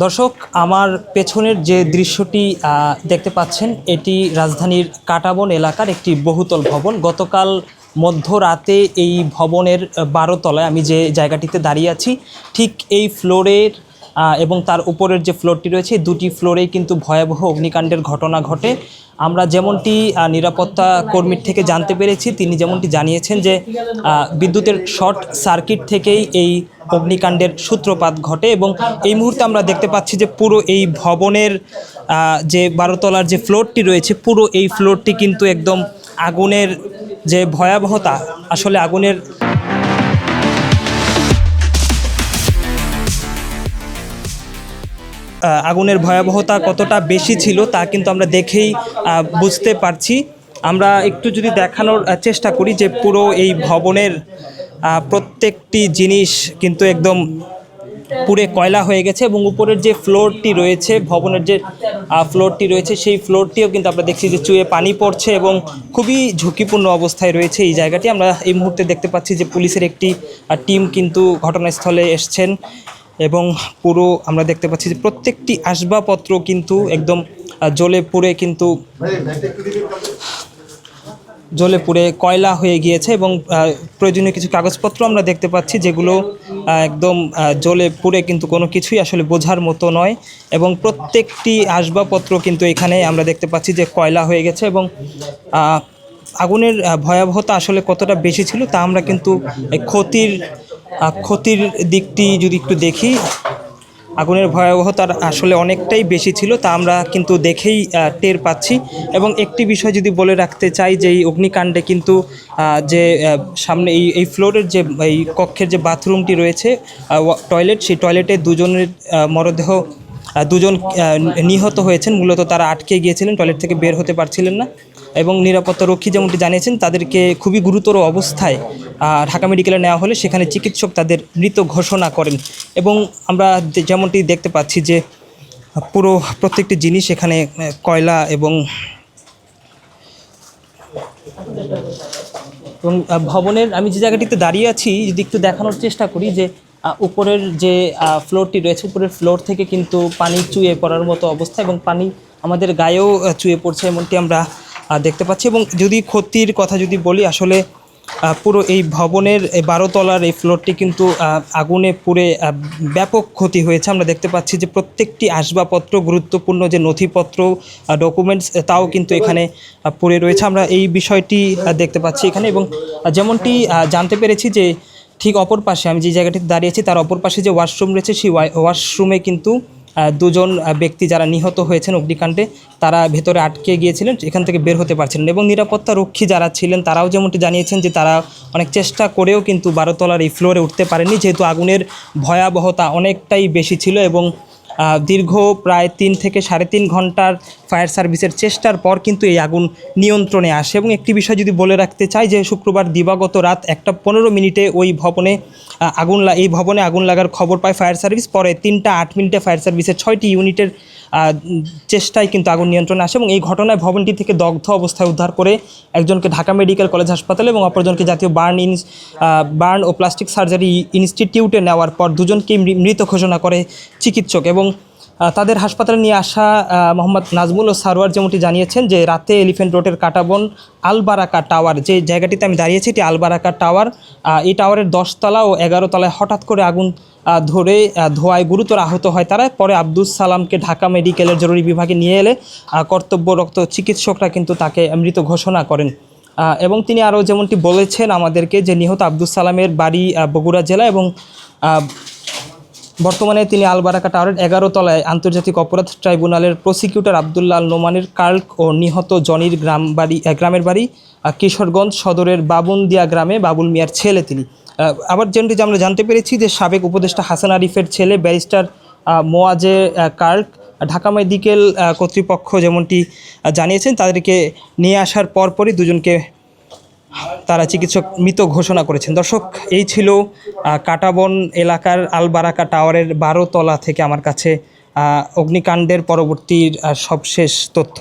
দর্শক, আমার পেছনের যে দৃশ্যটি দেখতে পাচ্ছেন, এটি রাজধানীর কাঁটাবন এলাকার একটি বহুতল ভবন। গতকাল মধ্যরাতে এই ভবনের 12 তলায় আমি যে জায়গাটিতে দাঁড়িয়ে আছি, ঠিক এই ফ্লোরের এবং তার উপরের যে ফ্লোরটি রয়েছে, দুটি ফ্লোরেই কিন্তু ভয়াবহ অগ্নিকাণ্ডের ঘটনা ঘটে। আমরা যেমনটি নিরাপত্তা কর্মীর থেকে জানতে পেরেছি, তিনি যেমনটি জানিয়েছেন যে বিদ্যুতের শর্ট সার্কিট থেকেই এই অগ্নিকাণ্ডের সূত্রপাত ঘটে। এবং এই মুহূর্তে আমরা দেখতে পাচ্ছি যে পুরো এই ভবনের যে 12 তলার যে ফ্লোরটি রয়েছে, পুরো এই ফ্লোরটি কিন্তু একদম আগুনের যে ভয়াবহতা, আসলে আগুনের ভয়াবহতা কতটা বেশি ছিল তা কিন্তু আমরা দেখেই বুঝতে পারছি। আমরা একটু যদি দেখানোর চেষ্টা করি যে পুরো এই ভবনের প্রত্যেকটি জিনিস কিন্তু একদম পুড়ে কয়লা হয়ে গেছে, এবং উপরের যে ফ্লোরটি রয়েছে, ভবনের যে ফ্লোরটি রয়েছে, সেই ফ্লোরটিও কিন্তু আমরা দেখছি যে চুয়ে পানি পড়ছে এবং খুবই ঝুঁকিপূর্ণ অবস্থায় রয়েছে এই জায়গাটি। আমরা এই মুহূর্তে দেখতে পাচ্ছি যে পুলিশের একটি টিম কিন্তু ঘটনাস্থলে এসছেন, এবং পুরো আমরা দেখতে পাচ্ছি যে প্রত্যেকটি আসবাবপত্র কিন্তু একদম জ্বলে পুড়ে কয়লা হয়ে গিয়েছে, এবং প্রয়োজনীয় কিছু কাগজপত্র আমরা দেখতে পাচ্ছি যেগুলো একদম জ্বলে পুড়ে কিন্তু কোনো কিছুই আসলে বোঝার মতো নয়। এবং প্রত্যেকটি আসবাবপত্র কিন্তু এখানে আমরা দেখতে পাচ্ছি যে কয়লা হয়ে গেছে। এবং আগুনের ভয়াবহতা আসলে কতটা বেশি ছিল তা আমরা কিন্তু ক্ষতির দিকটি যদি একটু দেখি, আগুনের ভয়াবহতার আসলে অনেকটাই বেশি ছিল, তা আমরা কিন্তু দেখেই টের পাচ্ছি। এবং একটি বিষয় যদি বলে রাখতে চাই যে এই অগ্নিকাণ্ডে কিন্তু যে সামনে এই ফ্লোরের যে এই কক্ষের যে বাথরুমটি রয়েছে, টয়লেট, সেই টয়লেটে দুজন নিহত হয়েছেন। মূলত তারা আটকে গিয়েছিলেন, টয়লেট থেকে বের হতে পারছিলেন না, এবং নিরাপত্তা রক্ষী যেমনটি জানিয়েছেন তাদেরকে খুবই গুরুতর অবস্থায় ঢাকা মেডিকেলে নেওয়া হলে সেখানে চিকিৎসক তাদের মৃত ঘোষণা করেন। এবং আমরা যেমনটি দেখতে পাচ্ছি যে পুরো প্রত্যেকটি জিনিস এখানে কয়লা এবং ভবনের, আমি যে জায়গাটিতে দাঁড়িয়ে আছি যদি একটু দেখানোর চেষ্টা করি যে উপরের যে ফ্লোরটি রয়েছে, উপরের ফ্লোর থেকে কিন্তু পানি চুয়ে পড়ার মতো অবস্থা, এবং পানি আমাদের গায়েও চুয়ে পড়ছে এমনটি আমরা দেখতে পাচ্ছি। এবং যদি ক্ষতির কথা যদি বলি, আসলে পুরো এই ভবনের 12 তলার এই ফ্লোরটি কিন্তু আগুনে পুড়ে ব্যাপক ক্ষতি হয়েছে। আমরা দেখতে পাচ্ছি যে প্রত্যেকটি আসবাবপত্র, গুরুত্বপূর্ণ যে নথিপত্র, ডকুমেন্টস, তাও কিন্তু এখানে পুড়ে রয়েছে। আমরা এই বিষয়টি দেখতে পাচ্ছি এখানে। এবং যেমনটি জানতে পেরেছি যে ঠিক অপর পাশে, আমি যে জায়গাটিতে দাঁড়িয়েছি তার অপর পাশে যে ওয়াশরুম রয়েছে, সেই ওয়াশরুমে কিন্তু দুজন ব্যক্তি যারা নিহত হয়েছেন অগ্নিকাণ্ডে, তারা ভেতরে আটকে গিয়েছিলেন, এখান থেকে বের হতে পারছিলেন। এবং নিরাপত্তা রক্ষী যারা ছিলেন তারাও যেমনটি জানিয়েছেন যে তারা অনেক চেষ্টা করেও কিন্তু 12 তলার এই ফ্লোরে উঠতে পারেনি, যেহেতু আগুনের ভয়াবহতা অনেকটাই বেশি ছিল। এবং দীর্ঘ প্রায় 3 থেকে 3.5 ঘন্টার ফায়ার সার্ভিসের চেষ্টার পর কিন্তু এই আগুন নিয়ন্ত্রণে আসে। এবং একটি বিষয় যদি বলে রাখতে চাই যে শুক্রবার দিবাগত রাত 1:15 ওই ভবনে আগুন লাগার খবর পায় ফায়ার সার্ভিস। পরে 3:08 ফায়ার সার্ভিসের 6টি ইউনিটের চেষ্টায় কিন্তু আগুন নিয়ন্ত্রণে আসে, এবং এই ঘটনায় ভবনটি থেকে দগ্ধ অবস্থায় উদ্ধার করে একজনকে ঢাকা মেডিকেল কলেজ হাসপাতালে এবং অপরজনকে জাতীয় বার্ন ও প্লাস্টিক সার্জারি ইনস্টিটিউটে নেওয়ার পর দুজনকেই মৃত ঘোষণা করে চিকিৎসক। এবং তাদের হাসপাতালে নিয়ে আসা মোহাম্মদ নাজমুল ও সারোয়ার যেমনটি জানিয়েছেন যে রাতে এলিফ্যান্ট রোডের কাঁটাবন আলবারাকা টাওয়ার, যে জায়গাটিতে আমি দাঁড়িয়েছি এটি আলবারাকা টাওয়ার, এই টাওয়ারের 10 তলা ও 11 তলায় হঠাৎ করে আগুন ধরে ধোঁয়ায় গুরুতর আহত হয় তারা। পরে আব্দুস সালামকে ঢাকা মেডিকেলের জরুরি বিভাগে নিয়ে এলে কর্তব্যরত চিকিৎসকরা কিন্তু তাকে মৃত ঘোষণা করেন। এবং তিনি আরও যেমনটি বলেছেন আমাদেরকে যে নিহত আব্দুস সালামের বাড়ি বগুড়া জেলা, এবং বর্তমানে তিনি আলবারাকা টাওয়ারের 11 তলায় আন্তর্জাতিক অপরাধ ট্রাইব্যুনালের প্রসিকিউটর আবদুল্লাহ আল নোমানের কার্ক ও নিহত জনির গ্রামের বাড়ি কিশোরগঞ্জ সদরের বাবুনদিয়া গ্রামে বাবুল মিয়ার ছেলে তিনি। আবার যেমনটি আমরা জানতে পেরেছি যে সাবেক উপদেষ্টা হাসান আরিফের ছেলে ব্যারিস্টার মোয়াজে কার্ক ঢাকা মেডিকেল কর্তৃপক্ষ যেমনটি জানিয়েছেন তাদেরকে নিয়ে আসার পরপরই দুজনকে তারা চিকিৎসক মৃত ঘোষণা করেছেন। দর্শক, এই ছিল কাঁটাবন এলাকার আলবারাকা টাওয়ারের 12 তলা থেকে আমার কাছে অগ্নিকাণ্ডের পরবর্তী সবশেষ তথ্য।